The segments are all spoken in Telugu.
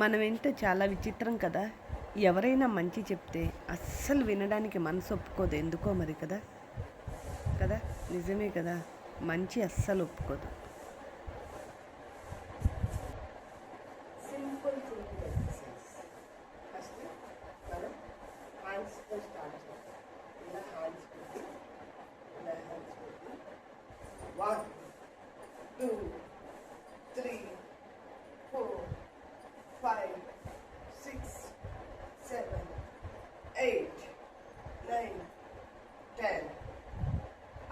మనం ఏంటో చాలా విచిత్రం కదా. ఎవరైనా మంచి చెప్తే అస్సలు వినడానికి మనసు ఒప్పుకోదు, ఎందుకో మరి కదా. కదా, నిజమే కదా. మంచి అస్సలు ఒప్పుకోదు. Simple simple exercise. ఫస్ట్ మనం హ్యాండ్స్తో స్టార్ట్ చేస్తాం. ఇలా హ్యాండ్స్ పెట్టి, ఇలా హ్యాండ్స్ పెట్టి 1 2 3 4 5 6 7 8 9 10.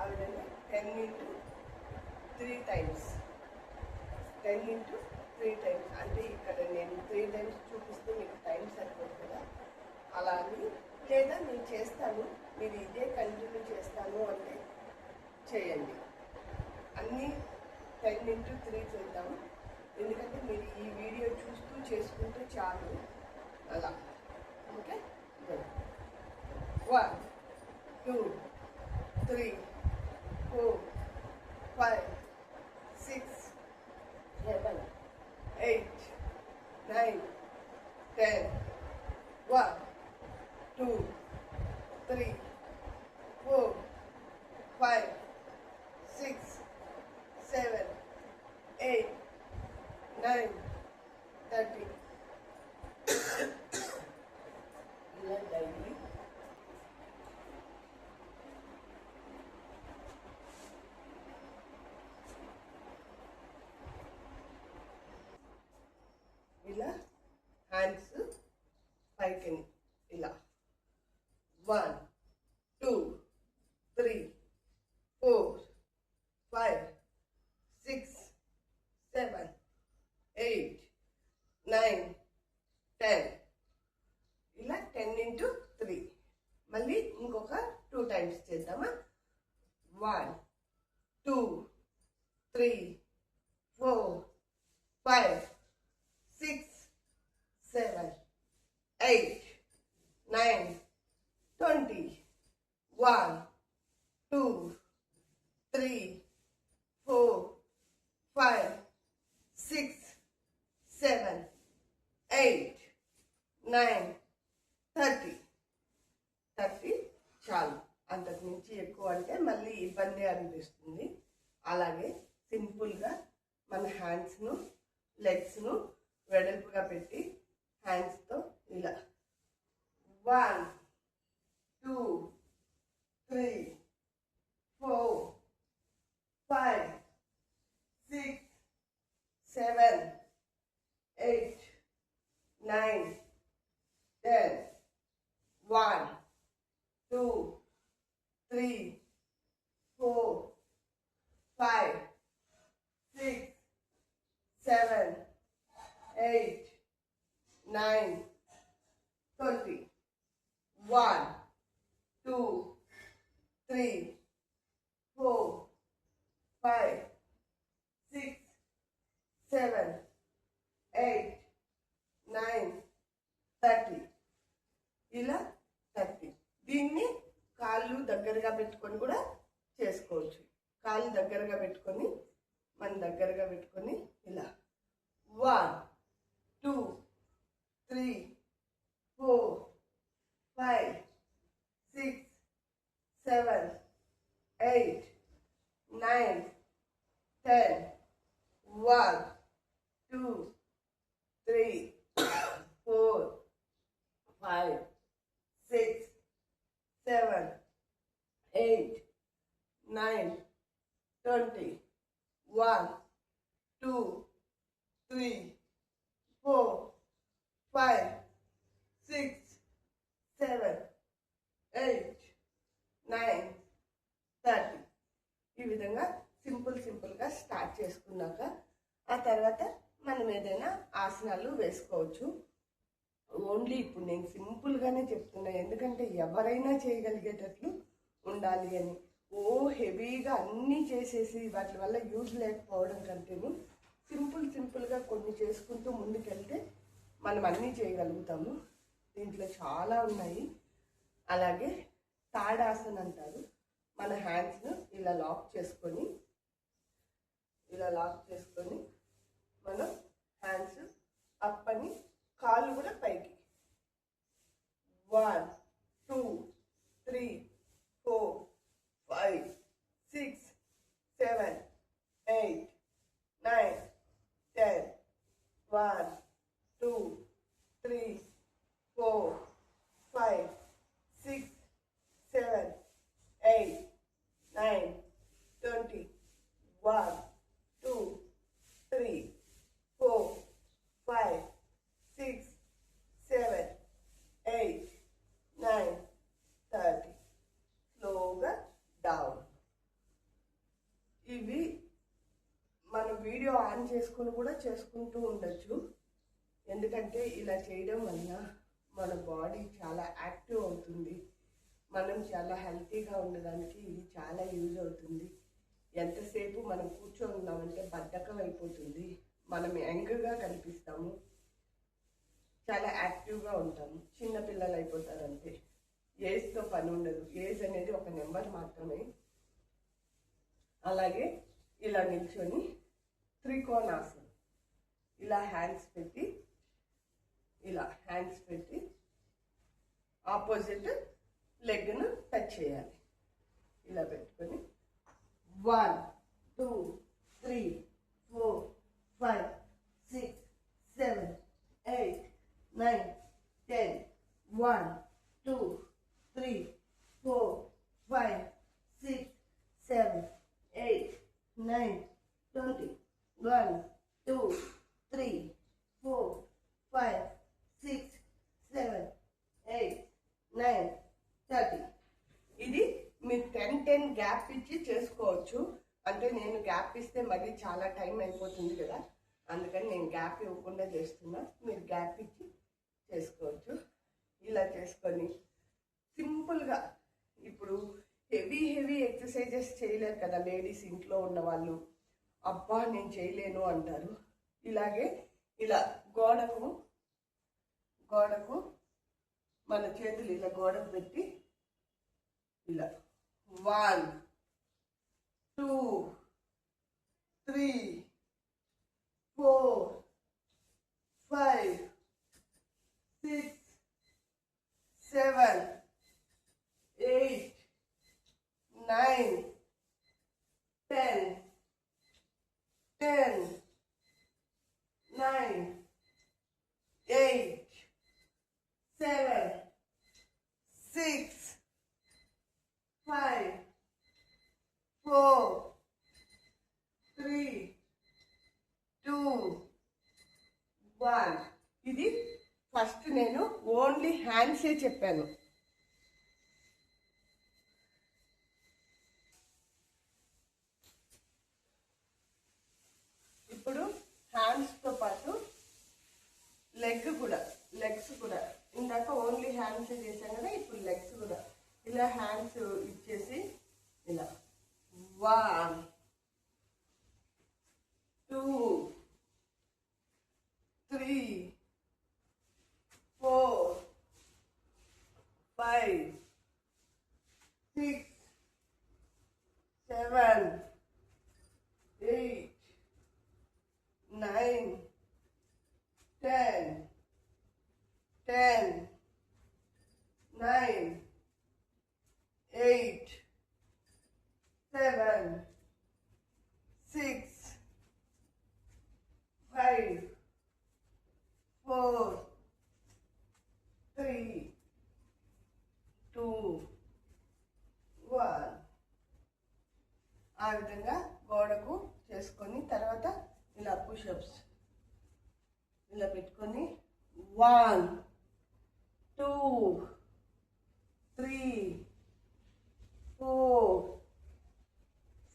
ఆ విధంగా 10 into 3 times. 10 into 3 times అంటే ఇక్కడ నేను 3 times చూపిస్తే మీకు టైం సరిపోదు కదా. అలా అని లేదా నేను చేస్తాను, మీరు ఇదే కంటిన్యూ చేస్తాను అంటే చేయండి. అన్నీ 10 into 3 చేద్దాము, ఎందుకంటే మీరు ఈ వీడియో చూస్తూ చేసుకుంటే చాలు. అలా ఓకే. 1 2 3 4 5 6 7 8 9 10. 1 2 3 4 5 6 7 8 9 30. ఇలా డైలీ ఇలా హ్యాండ్స్ పైకి ఇలా 1 2 3 4 5 6 7 8 9 10. ఇలా 10 into 3. మళ్ళీ ఇంకొక 2 times చేద్దామా. 1 2 3 4 5 6 7 8 9 20. 1 2 3 4 5 6 7 8 9 30. 30 చాలు. అంతకు మించి ఎక్కువ అంటే మళ్ళీ ఇబ్బంది అనిపిస్తుంది. అలాగే సింపుల్గా మన హ్యాండ్స్ను లెగ్స్ను వెడల్పుగా పెట్టి హ్యాండ్స్తో ఇలా 1 2 3 4 5 6 7 8 9 10. 1 2 3 4 5 6 7 8 9 20. 1 2 3 4 5 6 7 8 9 30. ఇలా 30. దీన్ని కాళ్ళు దగ్గరగా పెట్టుకొని కూడా చేసుకోవచ్చు. కాళ్ళు దగ్గరగా పెట్టుకొని మన దగ్గరగా పెట్టుకొని ఇలా 1 2 3 4 5 6 7 8 9 10. 1 2 3 4 5 6 7 8 9 20. 1 2 3 4 5 6 7 8 9 30. ఈ విధంగా సింపుల్గా స్టార్ట్ చేసుకున్నాక ఆ తర్వాత మనం ఏదైనా ఆసనాలు వేసుకోవచ్చు. ఓన్లీ ఇప్పుడు నేను సింపుల్గానే చెప్తున్నా, ఎందుకంటే ఎవరైనా చేయగలిగేటట్లు ఉండాలి అని. హెవీగా అన్నీ చేసేసి వాటి వల్ల యూజ్ లేకపోవడం కంటేను సింపుల్గా కొన్ని చేసుకుంటూ ముందుకెళ్తే మనం అన్నీ చేయగలుగుతాము. దీంట్లో చాలా ఉన్నాయి. అలాగే తాడాసన అంటారు. మన హ్యాండ్స్ను ఇలా లాక్ చేసుకొని మనం హ్యాండ్స్ అప్ అని కూడా పైకి 1 2 3 4 5 6 7 8 9 10 1 2 3 4 5 6 7 8 9 20 1 2 3 4 5 6 7 8 9 30 స్లోగా డౌన్. ఇవి మనం వీడియో ఆన్ చేసుకుని కూడా చేసుకుంటూ ఉండొచ్చు. ఎందుకంటే ఇలా చేయడం వల్ల మన బాడీ చాలా యాక్టివ్ అవుతుంది. మనం చాలా హెల్తీగా ఉండడానికి ఇది చాలా యూజ్ అవుతుంది. ఎంతసేపు మనం కూర్చొని ఉన్నామంటే బద్ధకం అయిపోతుంది. మనం యంగ్గా కనిపిస్తాము, చాలా యాక్టివ్గా ఉంటాము. చిన్నపిల్లలు అయిపోతారు అంతే. ఏజ్తో పని ఉండదు. ఏజ్ అనేది ఒక నెంబర్ మాత్రమే. అలాగే ఇలా నిల్చొని త్రికోణాసనం, ఇలా హ్యాండ్స్ పెట్టి ఆపోజిట్ లెగ్ను టచ్ చేయాలి. ఇలా పెట్టుకొని 1 2 3 4 5 6 7 8 9 10 1 2 3 4 5 6 7 8 9 20 1 2 3 4 5 6 7 8 9 30. ఇది మీరు 10 గ్యాప్ ఇచ్చి చేసుకోవచ్చు. అంటే నేను గ్యాప్ ఇస్తే మళ్ళీ చాలా టైం అయిపోతుంది కదా, అందుకని నేను గ్యాప్ ఇవ్వకుండా చేస్తున్నా. మీరు గ్యాప్ ఇచ్చి చేసుకోవచ్చు. ఇలా చేసుకొని సింపుల్గా, ఇప్పుడు హెవీ ఎక్సర్సైజెస్ చేయలేరు కదా లేడీస్, ఇంట్లో ఉన్న వాళ్ళు. అబ్బా నేను చేయలేను అంటారు. ఇలాగే ఇలా గోడకు మన చేతులు ఇలా గోడకు పెట్టి ఇలా 1 2 3 4 5 6 7 8 9 10 10 9 8 7 6 5 4 3 2 1. ఇది ఫస్ట్ నేను ఓన్లీ హ్యాండ్సే చెప్పాను. ఇప్పుడు హ్యాండ్స్తో పాటు లెగ్స్ కూడా ఇందాక ఓన్లీ హ్యాండ్స్ చేశాం కదా, ఇప్పుడు లెగ్స్ కూడా ఇలా హ్యాండ్స్ ఇచ్చేసి ఇలా 1 2 3 4 5 6 7 8 9 10 10 9 8 7 6 5 4 3 2 1. ఆ విధంగా గోడకు చేసుకొని తర్వాత ఇలా పుషప్స్ ఇలా పెట్టుకొని 1 2 3 4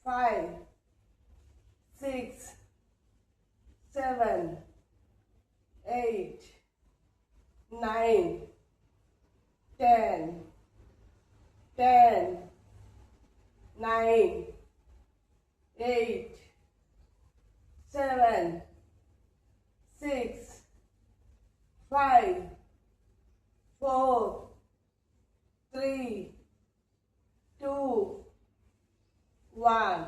5 6 7 8 9 10 10 9 8 7 6 5 4 3 2 1.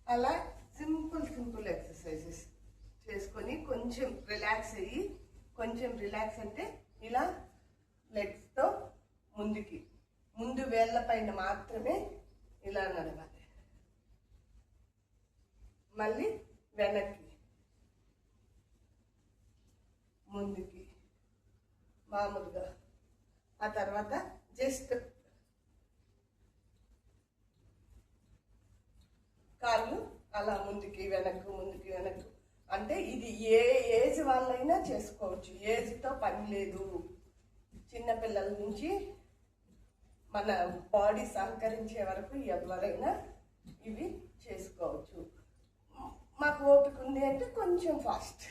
అలా సింపుల్ ఎక్సర్సైజెస్ చేసుకొని చేసుకొని కొంచెం రిలాక్స్ అయ్యి, కొంచెం రిలాక్స్ అంటే ఇలా లెగ్స్తో ముందుకి, ముందు వేళ్ళ పైన మాత్రమే ఇలా నడవాలి, మళ్ళీ వెనక్కి, ముందుకి మామూలుగా. ఆ తర్వాత జస్ట్ కాళ్ళు అలా ముందుకి వెనక్కు, ముందుకి వెనక్కు. అంటే ఇది ఏ ఏజ్ వాళ్ళైనా చేసుకోవచ్చు, ఏజ్తో పని లేదు. చిన్నపిల్లల నుంచి మన బాడీ సహకరించే వరకు ఎవరైనా ఇవి చేసుకోవచ్చు. మాకు ఓపిక ఉంది అంటే కొంచెం ఫాస్ట్,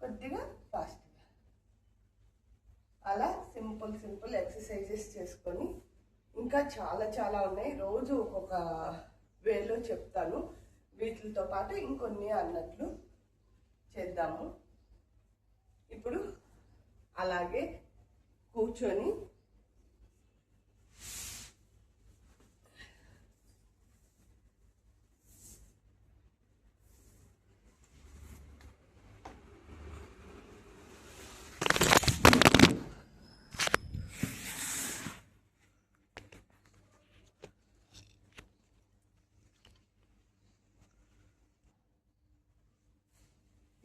కొద్దిగా ఫాస్ట్గా అలా సింపుల్ ఎక్సర్సైజెస్ చేసుకొని, ఇంకా చాలా ఉన్నాయి. రోజు ఒక్కొక్క వేలో చెప్తాను. వీటితో పాటు ఇంకొన్ని అన్నట్లు చేద్దాము. ఇప్పుడు అలాగే కూర్చొని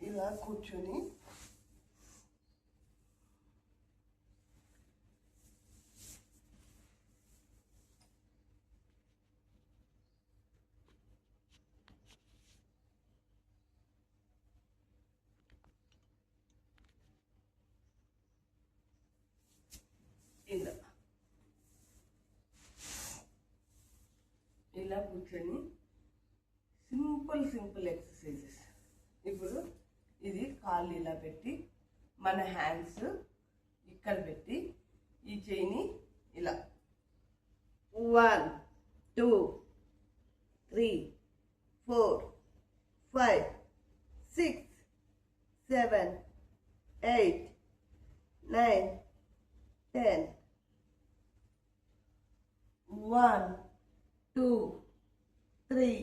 ఇలా కూర్చొని ఇలా కూర్చొని సింపుల్ ఎక్సర్సైజెస్. ఇప్పుడు ఇది కాళ్ళు ఇలా పెట్టి, మన హ్యాండ్స్ ఇక్కడ పెట్టి, ఈ చేయిని ఇలా 1 2 3 4 5 6 7 8 9 10 1 2 3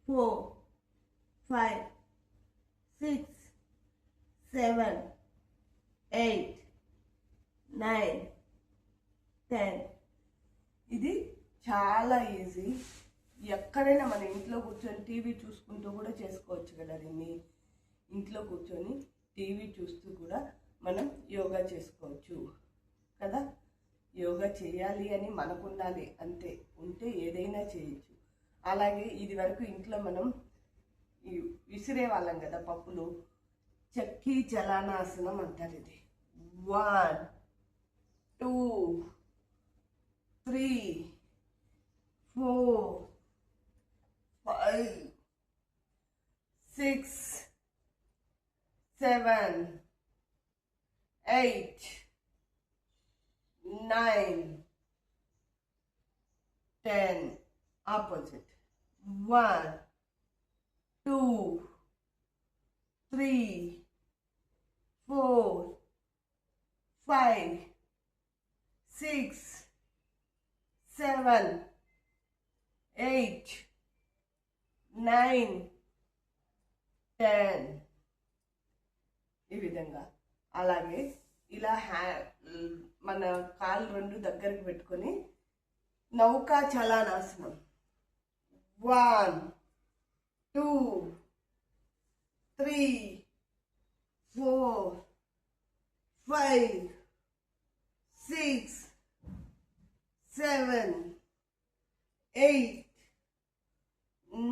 4 5 6 7 8 9 10. ఇది చాలా ఈజీ. ఎక్కడైనా మన ఇంట్లో కూర్చొని టీవీ చూసుకుంటూ కూడా చేసుకోవచ్చు కదా. దీన్ని ఇంట్లో కూర్చొని టీవీ చూస్తూ కూడా మనం యోగా చేసుకోవచ్చు కదా. యోగా చేయాలి అని మనకు ఉండాలి అంతే, ఉంటే ఏదైనా చేయొచ్చు. అలాగే ఇది వరకు ఇంట్లో మనం విసిరే వాళ్ళం కదా పప్పులు, చక్కీ చలానాసనం అంటారు. ఇది 1 2 3 4 5 6 7 8 9 10. Opposite. 1 2 3 4 5 6 7 8 9 10. ఈ విధంగా. అలాగే ఇలా మన కాళ్ళు రెండు దగ్గరకు పెట్టుకొని నౌకా చలానాసనం 1 2 3 4 5 6 7 8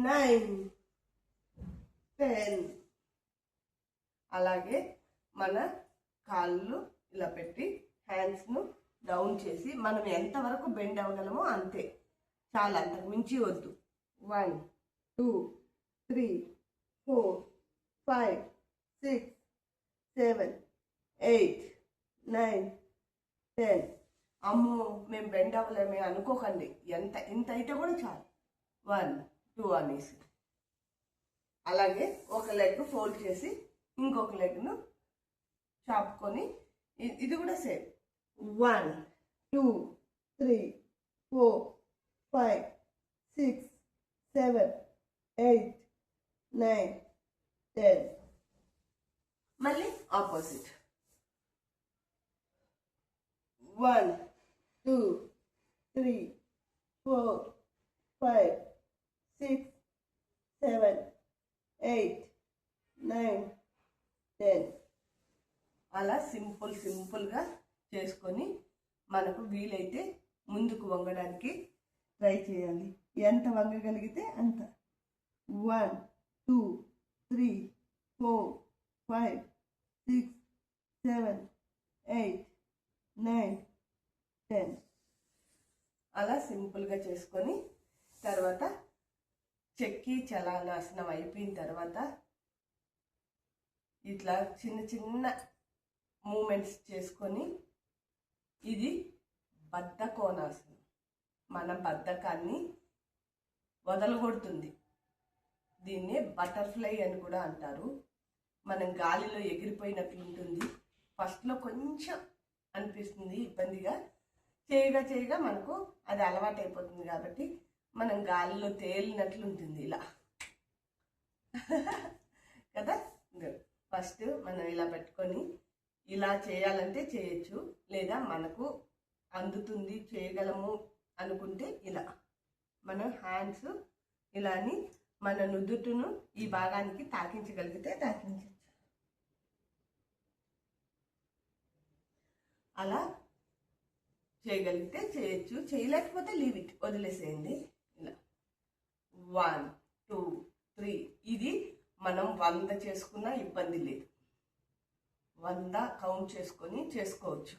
9 10. అలాగే మన కాళ్ళు ఇలా పెట్టి హ్యాండ్స్ను డౌన్ చేసి మనం ఎంతవరకు బెండ్ అవ్వగలమో అంతే, చాలా, అంతకు మించి వద్దు. 1 2 3 4 5 6 7 8 9 10. అమ్మో మేము బెండ్ అవ్వలేమే అనుకోకండి, ఇంత అయితే కూడా చాలు. 1 2 అనేసి. అలాగే ఒక లెగ్ ఫోల్డ్ చేసి ఇంకొక లెగ్ను చాపుకొని ఇది కూడా సేమ్. 1 2 3 4 5 6 7 8 9 10. ఆపోజిట్. 1 2 3 4 5 6 7 8 9 10. అలా సింపుల్గా చేసుకొని మనకు వీలైతే ముందుకు వంగడానికి ట్రై చేయాలి. ఎంత వంగగలిగితే అంత. 1 2 3 4 5 6 7 8 9 10. అలా సింపుల్గా చేసుకొని తర్వాత చెక్కి చలానాసనం అయిపోయిన తర్వాత ఇట్లా చిన్న మూమెంట్స్ చేసుకొని, ఇది బద్ధకోణాసనం. మన బద్ధకాన్ని వదలగొడుతుంది. దీన్నే బటర్ఫ్లై అని కూడా అంటారు. మనం గాలిలో ఎగిరిపోయినట్లు ఉంటుంది. ఫస్ట్లో కొంచెం అనిపిస్తుంది ఇబ్బందిగా, చేయగా మనకు అది అలవాటు అయిపోతుంది. కాబట్టి మనం గాలిలో తేలినట్లు ఉంటుంది ఇలా కదా. ఫస్ట్ మనం ఇలా పెట్టుకొని ఇలా చేయాలంటే చేయొచ్చు, లేదా మనకు అందుతుంది చేయగలము అనుకుంటే ఇలా మనం హ్యాండ్స్ ఇలా అని మన నుదుటును ఈ భాగానికి తాకించగలిగితే తాకించవచ్చు. అలా చేయగలిగితే చేయొచ్చు, చేయలేకపోతే లీవ్ ఇట్, వదిలేసేయండి. ఇలా 1 2 3. ఇది మనం 100 చేసుకున్నా ఇబ్బంది లేదు. 100 కౌంట్ చేసుకొని చేసుకోవచ్చు.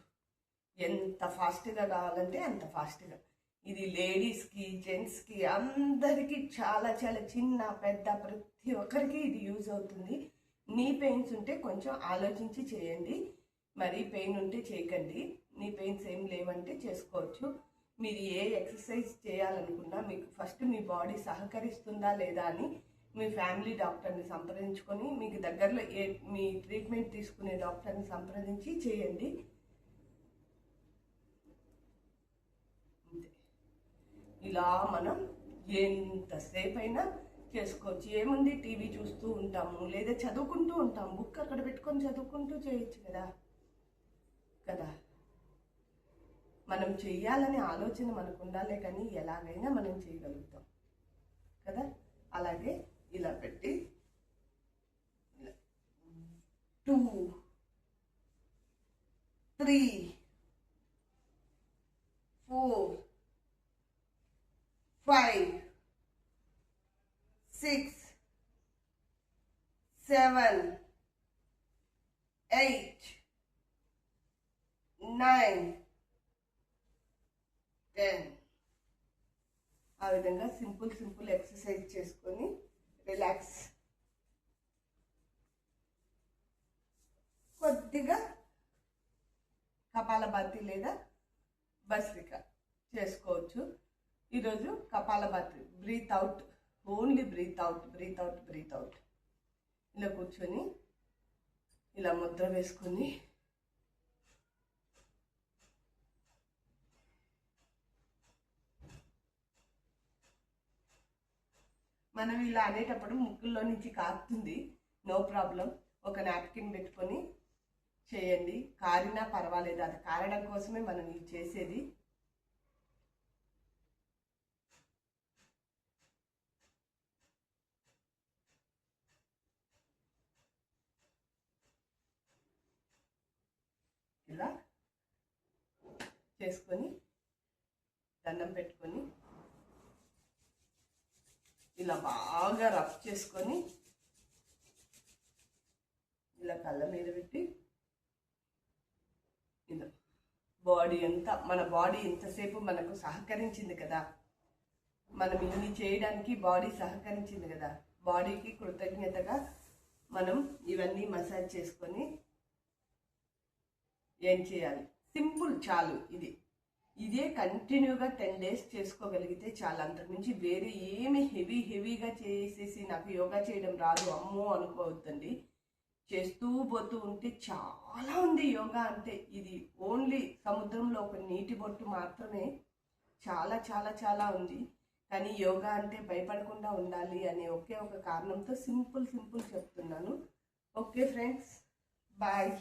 ఎంత ఫాస్ట్గా కావాలంటే అంత ఫాస్ట్గా. ఇది లేడీస్కి, జెంట్స్కి, అందరికీ చాలా చిన్న పెద్ద ప్రతి ఒక్కరికి ఇది యూజ్ అవుతుంది. నీ పెయిన్స్ ఉంటే కొంచెం ఆలోచించి చేయండి, మరి పెయిన్ ఉంటే చేయకండి. నీ పెయిన్స్ ఏం లేవంటే చేసుకోవచ్చు. మీరు ఏ ఎక్సర్సైజ్ చేయాలనుకున్నా మీకు ఫస్ట్ మీ బాడీ సహకరిస్తుందా లేదా అని మీ ఫ్యామిలీ డాక్టర్ని సంప్రదించుకొని, మీకు దగ్గరలో మీ ట్రీట్మెంట్ తీసుకునే డాక్టర్ని సంప్రదించి చేయండి. ఇలా మనం ఎంతసేపు అయినా చేసుకోవచ్చు. ఏముంది, టీవీ చూస్తూ ఉంటాము, లేదా చదువుకుంటూ ఉంటాము, బుక్ అక్కడ పెట్టుకొని చదువుకుంటూ చేయొచ్చు కదా. మనం చెయ్యాలనే ఆలోచన మనకు ఉండాలే, కానీ ఎలాగైనా మనం చేయగలుగుతాం కదా. అలాగే ఇలా పెట్టి 2 3 4 5 6 7 8 9 10. ఆ విధంగా సింపుల్ ఎక్సర్సైజ్ చేసుకొని రిలాక్స్. కొద్దిగా కపాలభాతి లేదా భస్త్రిక చేసుకోవచ్చు. ఈరోజు kapalbhati, breath out, only breath out. ఇలా కూర్చొని ఇలా ముద్ర వేసుకొని మనం ఇలా అనేటప్పుడు ముక్కుల్లో నుంచి కారుతుంది, నో ప్రాబ్లం. ఒక నాప్కిన్ పెట్టుకొని చేయండి, కారినా పర్వాలేదు. అది కారడం కోసమే మనం ఇది చేసేది. ఇలా చేసుకొని దండం పెట్టుకొని ఇలా బాగా రఫ్ చేసుకొని ఇలా కళ్ళ మీద పెట్టి ఇలా బాడీ అంతా, మన బాడీ ఎంతసేపు మనకు సహకరించింది కదా, మనం ఇన్ని చేయడానికి బాడీ సహకరించింది కదా. బాడీకి కృతజ్ఞతగా మనం ఇవన్నీ మసాజ్ చేసుకొని ఏం చేయాలి, సింపుల్ చాలు. ఇదే కంటిన్యూగా 10 days చేసుకోగలిగితే చాలా. అంతకుమించి వేరే ఏమి హెవీగా చేసేసి నాకు యోగా చేయడం రాదు అమ్మో అనుకోవద్దండి. చేస్తూ పోతూ ఉంటే చాలా ఉంది యోగా అంటే. ఇది ఓన్లీ సముద్రంలో ఒక నీటి బొట్టు మాత్రమే. చాలా ఉంది. కానీ యోగా అంటే భయపడకుండా ఉండాలి అనే ఒకే ఒక కారణంతో సింపుల్ చెప్తున్నాను. Okay friends, bye.